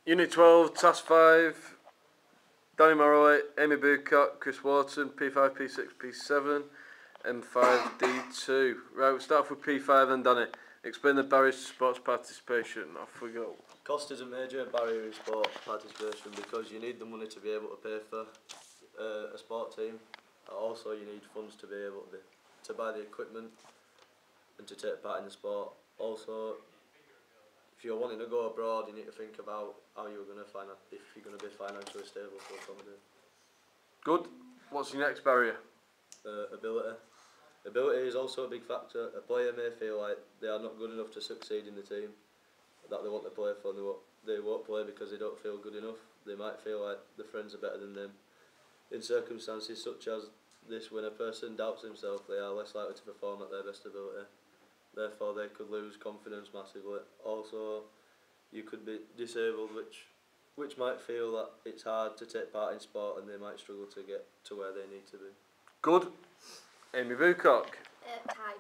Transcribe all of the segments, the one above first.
Unit 12, Task 5, Danny Morrow, Amy Bucock, Chris Wharton, P5, P6, P7, M5, D2. Right, we'll start off with P5 then, Danny. Explain the barriers to sports participation. Off we go. Cost is a major barrier in sport participation because you need the money to be able to pay for a sport team. Also, you need funds to be able to buy the equipment and to take part in the sport. Also, if you're wanting to go abroad, you need to think about how you're going to if you're going to be financially stable to accommodate. Good. What's your next barrier? Ability. Ability is also a big factor. A player may feel like they are not good enough to succeed in the team that they want to play for, and they won't play because they don't feel good enough. They might feel like the friends are better than them. In circumstances such as this, when a person doubts himself, they are less likely to perform at their best ability. Therefore, they could lose confidence massively. Also, you could be disabled, which might feel that it's hard to take part in sport, and they might struggle to get to where they need to be. Good. Amy Bucock. Time.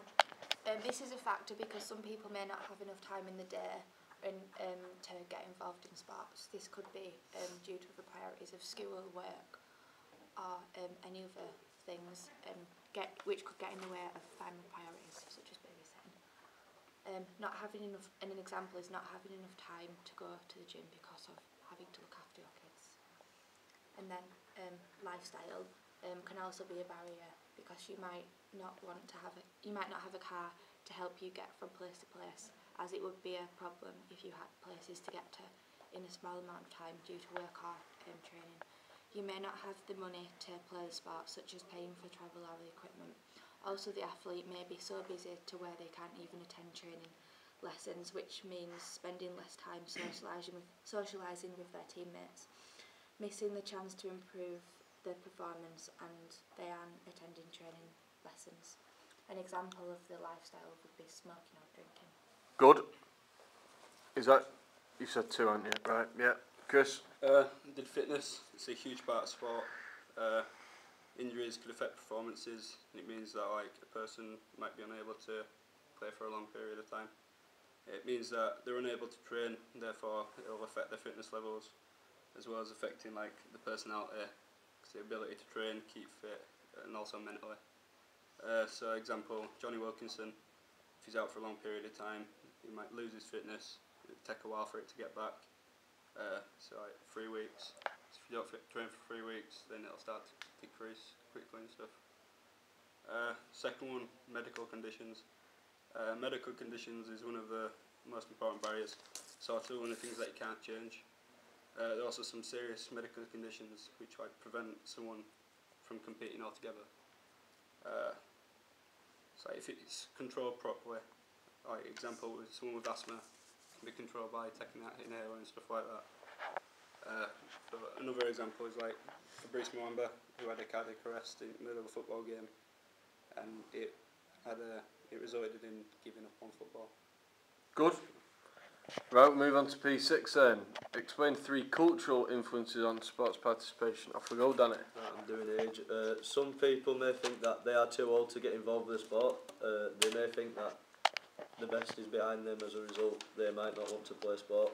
This is a factor because some people may not have enough time in the day to get involved in sports. This could be due to the priorities of school, work, or any other things which could get in the way of family priorities, such as babysitting. Not having enough, and an example is not having enough time to go to the gym because of having to look after your kids. And then lifestyle can also be a barrier because you might not have a car to help you get from place to place, as it would be a problem if you had places to get to in a small amount of time due to work or training. You may not have the money to play the sport, such as paying for travel or the equipment. Also, the athlete may be so busy to where they can't even attend training lessons, which means spending less time socialising with their teammates, missing the chance to improve their performance, and they aren't attending training lessons. An example of the lifestyle would be smoking or drinking. Good. Is that, you said 2, aren't you? Right, yeah. Chris? Did fitness. It's a huge part of sport. Injuries could affect performances, and it means that a person might be unable to play for a long period of time. It means that they're unable to train, therefore it will affect their fitness levels, as well as affecting the personality, the ability to train, keep fit, and also mentally. So example, Johnny Wilkinson, if he's out for a long period of time, he might lose his fitness. It'll take a while for it to get back. So 3 weeks. So if you don't train for 3 weeks, then it'll start to decrease quickly and stuff. Second one, medical conditions. Medical conditions is one of the most important barriers. Sort of one of the things that you can't change. There are also some serious medical conditions which prevent someone from competing altogether. So if it's controlled properly, example with someone with asthma, can be controlled by taking that inhaler and stuff like that. So another example is Fabrice Mwamba, who had a cardiac arrest in the middle of a football game, and it resulted in giving up on football. Good. Right, we'll move on to P6 then. Explain 3 cultural influences on sports participation. Off we go, Danny. I'm doing age. Some people may think that they are too old to get involved with the sport. They may think that the best is behind them. As a result, they might not want to play sport.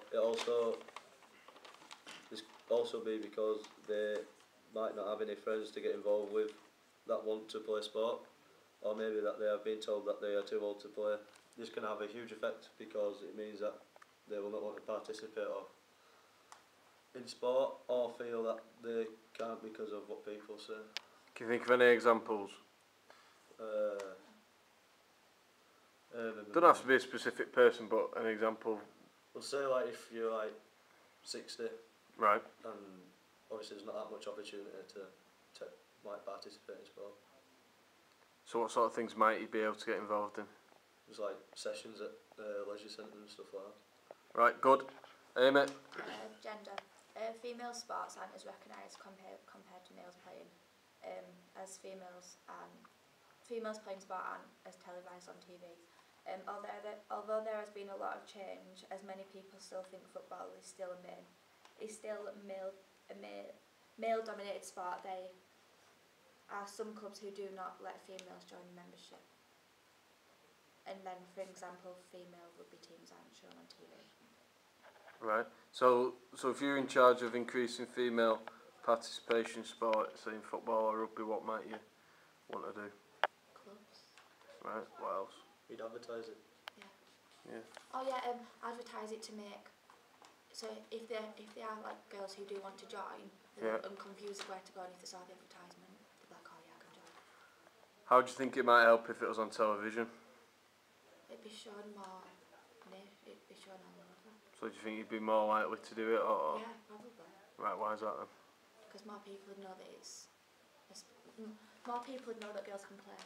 This also be because they might not have any friends to get involved with that want to play sport, or maybe that they have been told that they are too old to play. This can have a huge effect because it means that they will not want to participate in sport or feel that they can't because of what people say. Can you think of any examples? Don't have to be a specific person, but an example. We'll say if you're 60, right, and obviously there's not that much opportunity to participate in sport. So what sort of things might you be able to get involved in? There's sessions at leisure centre and stuff like that. Right, good. Amy? Gender. Female sports aren't as recognised compared to males playing, as females playing sport aren't as televised on TV. Although there has been a lot of change, as many people still think football is still a male-dominated sport. There are some clubs who do not let females join membership. And then, for example, female rugby teams aren't shown on TV. Right. So if you're in charge of increasing female participation in sport, say in football or rugby, what might you want to do? Clubs. Right. What else? You'd advertise it. Yeah. Oh yeah, advertise it to make. So if there are like girls who do want to join, Yeah. and confused where to go, and if they saw the advertisement, they're like, oh yeah, I can join. How do you think it might help if it was on television? It'd be shown more. It'd be shown all over. So do you think you'd be more likely to do it, or? Yeah, probably. Right. Why is that then? Because more people would know that more people would know that girls can play,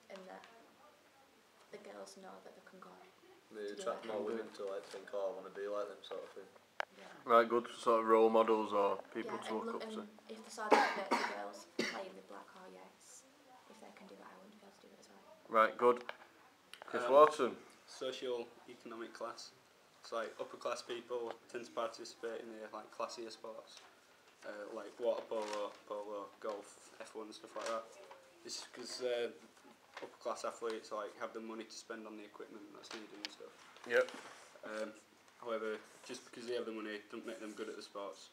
and that the girls know that they can go. They attract more women to like think, oh, I want to be like them sort of thing. Yeah. Right. Good sort of role models or people Yeah, to look up to. and if they saw the adverts of girls playing with black, oh yes, if they can do it, I wouldn't be able to do it as well. Right. Good. Chris Wharton. Socio-economic class. It's like upper class people tend to participate in the like classier sports, like water polo, golf, F1 and stuff like that. It's because upper class athletes like have the money to spend on the equipment that's needed and stuff. Yep. However, just because they have the money doesn't make them good at the sports.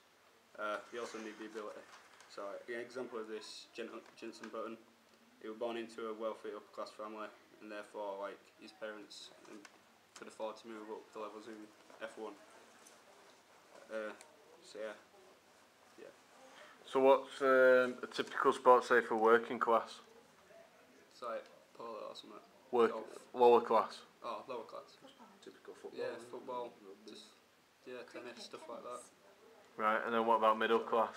They also need the ability. So an example of this, Jensen Button, he was born into a wealthy upper class family, and therefore like his parents could afford to move up the levels in F1. So yeah. So what's a typical sport, say, for working class? It's like polo or something. Golf. Golf. Lower class. Oh, lower class. Typical football. Yeah, football. Just tennis, stuff like that. Right, and then what about middle class?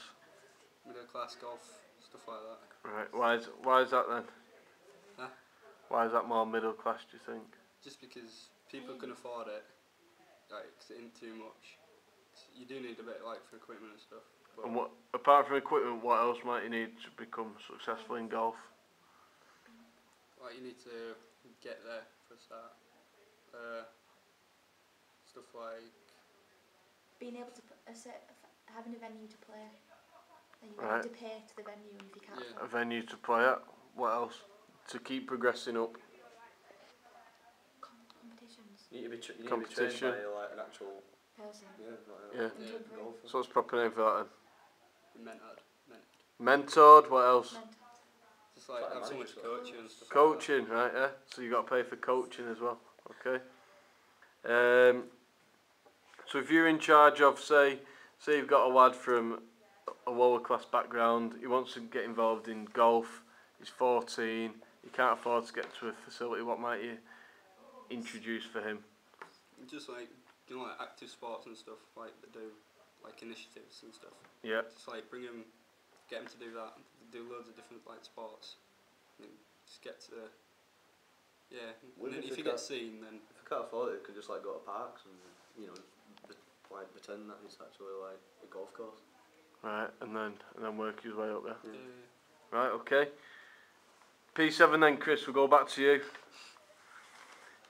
Middle class golf, stuff like that. Right, why is that then? Huh? Why is that more middle class, do you think? Just because people can afford it, like, 'cause it ain't too much. You do need a bit like for equipment and stuff. But And what, apart from equipment, what else might you need to become successful in golf? like you need to get there for a start. Stuff like Being able to having a venue to play, and you Right. have to pay to the venue, and if you can't, Yeah. afford A venue to play at? What else? To keep progressing up? competitions, You need to be trained Competition. by like an actual person, Yeah. and to improve. golfer. So what's the proper name for that mentored. then? Mentored, what else? Mental. Just like Like have someone to manager. coach you and stuff. Coaching, right, yeah. So you got to pay for coaching as well. Okay. So if you're in charge of, say you've got a lad from a lower class background, he wants to get involved in golf, he's 14, he can't afford to get to a facility, what might you introduce for him? Like, just like like active sports and stuff like they do, like initiatives and stuff. Yeah. Just like get them to do that, do loads of different like sports, and just get to and Well, then if if they you get can't- seen, then If you can't afford it, you could just like go to parks and like pretend that it's actually like a golf course. Right, and then work his way up there. Yeah. Right, okay. P7 then, Chris, we'll go back to you.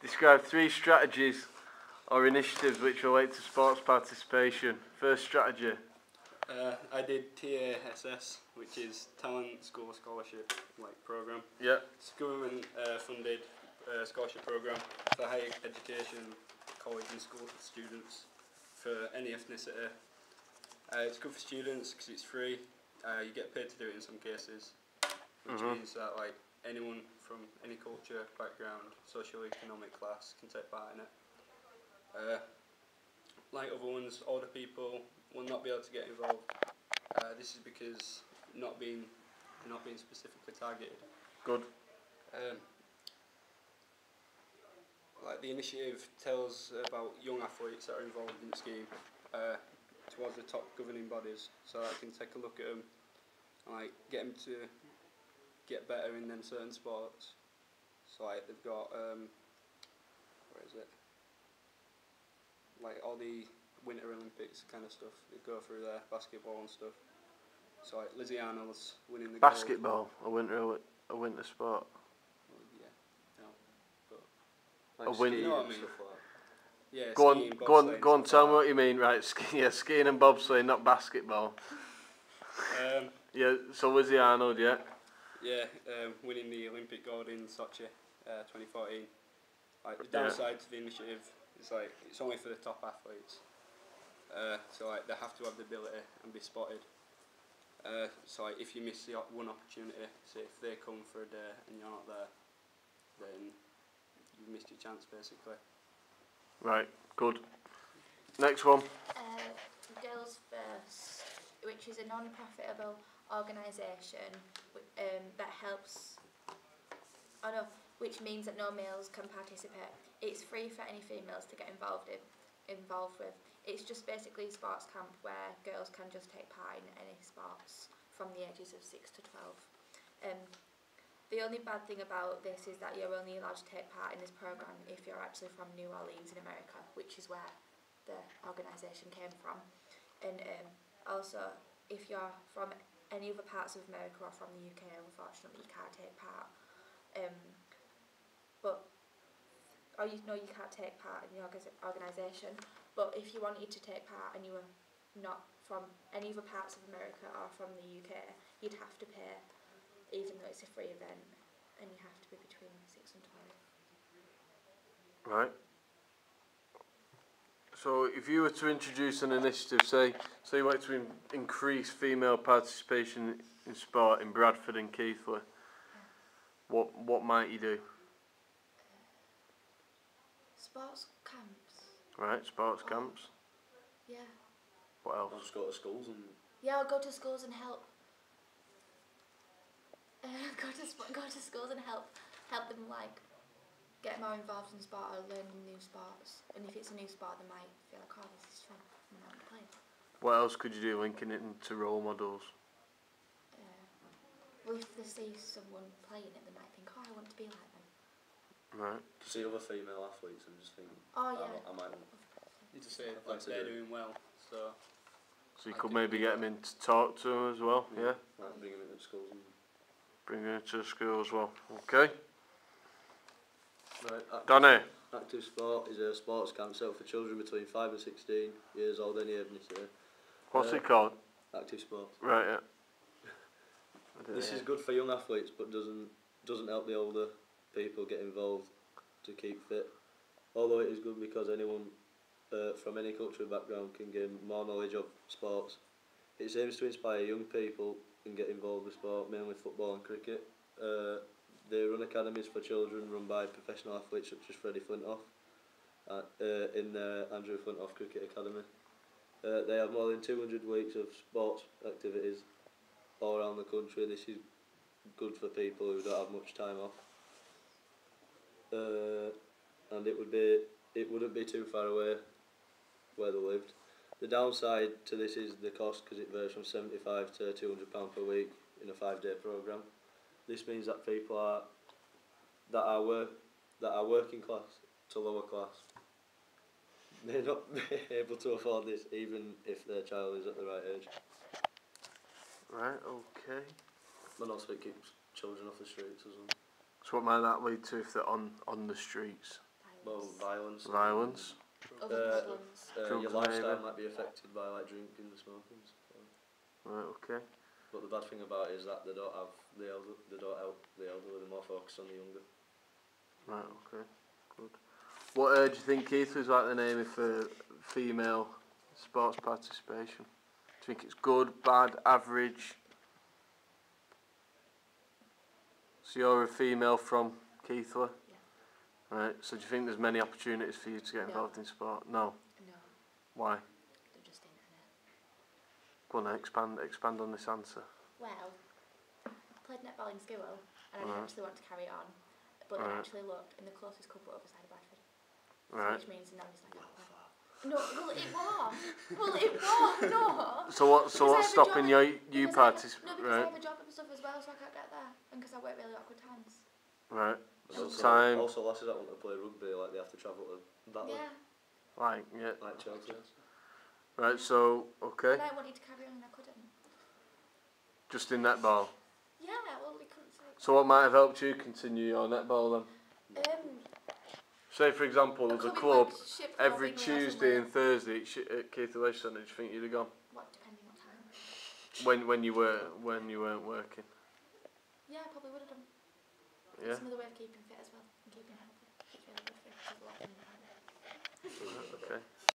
Describe 3 strategies or initiatives which relate to sports participation. First strategy. I did TASS, which is Talent School Scholarship program. Yeah. It's a government funded scholarship program for higher education, college and school students for any ethnicity. It's good for students because it's free. You get paid to do it in some cases, which means that anyone from any culture, background, socio-economic class can take part in it. Like other ones, older people will not be able to get involved. This is because not being specifically targeted. Good. The initiative tells about young athletes that are involved in the scheme towards the top governing bodies, so that I can take a look at them and get them to get better in them certain sports. So they've got where is it? All the Winter Olympics kind of stuff. They go through there, basketball and stuff. So Lizzie Arnold's winning the Basketball, a winter sport. Gold. Yeah, no, but Like A win- skiing You know what I and mean. stuff like that. yeah. Go skiing, on, go on, bobsleighing, go on. stuff Tell like me what you mean, right? Skiing and bobsleighing, not basketball. that. Yeah. So Lizzie Arnold, yeah. Winning the Olympic gold in Sochi, 2014. The downside to the initiative is it's only for the top athletes. So like they have to have the ability and be spotted. So like if you miss the one opportunity, say if they come for a day and you're not there, then you've missed your chance basically. Right, good. Next one. Girls First, which is a non-profitable organisation that helps. Which means that no males can participate. It's free for any females to get involved with. It's just basically a sports camp where girls can just take part in any sports from the ages of 6 to 12. The only bad thing about this is that you're only allowed to take part in this programme if you're actually from New Orleans in America, which is where the organisation came from. And also, if you're from any other parts of America or from the UK, unfortunately you can't take part. You can't take part in the organisation, but if you wanted to take part and you were not from any other parts of America or from the UK, you'd have to pay, even though it's a free event, and you have to be between 6 and 12. Right. So if you were to introduce an initiative, say you want to increase female participation in sport in Bradford and Keighley, what might you do? Sports camps. Right, sports camps. Yeah. What else? I'll just go to schools and... Yeah, I'll go to schools and help. Go to schools and help them like get more involved in sport or learning new sports. And if it's a new sport, they might feel like, oh, this is fun, and I want to play. What else could you do linking it into role models? Well, if they see someone playing it, they might think, oh, I want to be like them. Right. To see other female athletes and just think, Oh, yeah. I might want... You just say I'd like like to they're do it. doing well, so So you could maybe get them in to talk to them as well, yeah? Like bring them into schools and... Bring them to school as well, okay? Right, Danny? Active Sport is a sports camp set up for children between 5 and 16 years old, any ethnicity. What's it called? Active Sport. Right, yeah. This is good for young athletes, but doesn't help the older people get involved to keep fit. Although it is good because anyone from any cultural background can gain more knowledge of sports. It aims to inspire young people and get involved with sport, mainly football and cricket. They run academies for children run by professional athletes such as Freddie Flintoff in the Andrew Flintoff Cricket Academy. They have more than 200 weeks of sports activities all around the country. This is good for people who don't have much time off. And it wouldn't be too far away where they lived. The downside to this is the cost, because it varies from £75 to £200 per week in a 5-day programme. This means that people that are working class to lower class may not be able to afford this, even if their child is at the right age. Right, okay. And also it keeps children off the streets as well. So what might that lead to if they're on the streets? Well, violence. Violence? Other problems. Your Drugs lifestyle maybe. might be affected by like drinking and smoking. Right, okay. But the bad thing about it is that they don't help the elderly. They're more focused on the younger. Right, okay. Good. What do you think, Keith, was like the name for female sports participation? Do you think it's good, bad, average? So you're a female from Keighley? Yeah. Right, so do you think there's many opportunities for you to get involved in sport? No. No, Why? they're just internet. Go on, expand on this answer. Well, I played netball in school, and I didn't Right. actually want to carry on, but then I Right. actually looked, and the closest club were other side of Bradford. Right. Which means now it's like, no, well it was. Well it was, no. So what's Because I have a stopping job you No, participate? because I Right. have a job and stuff as well, so I can't get there. And because I work really awkward times. Right. So Also, time. also lasses that want to play rugby, like they have to travel to that Yeah. like Chelsea. Right. So okay. And I wanted to carry on and I couldn't. Just in netball. Yeah, well we couldn't say. So what might have helped you continue your netball then? Say for example, there's a club every Tuesday and Thursday at Keighley Leisure Centre. Do you think you'd have gone? What, depending what time? When you weren't working? Yeah, I probably would have done. Yeah. It's another way of keeping fit as well and keeping healthy. It's really good for you. There's a lot in it. Okay.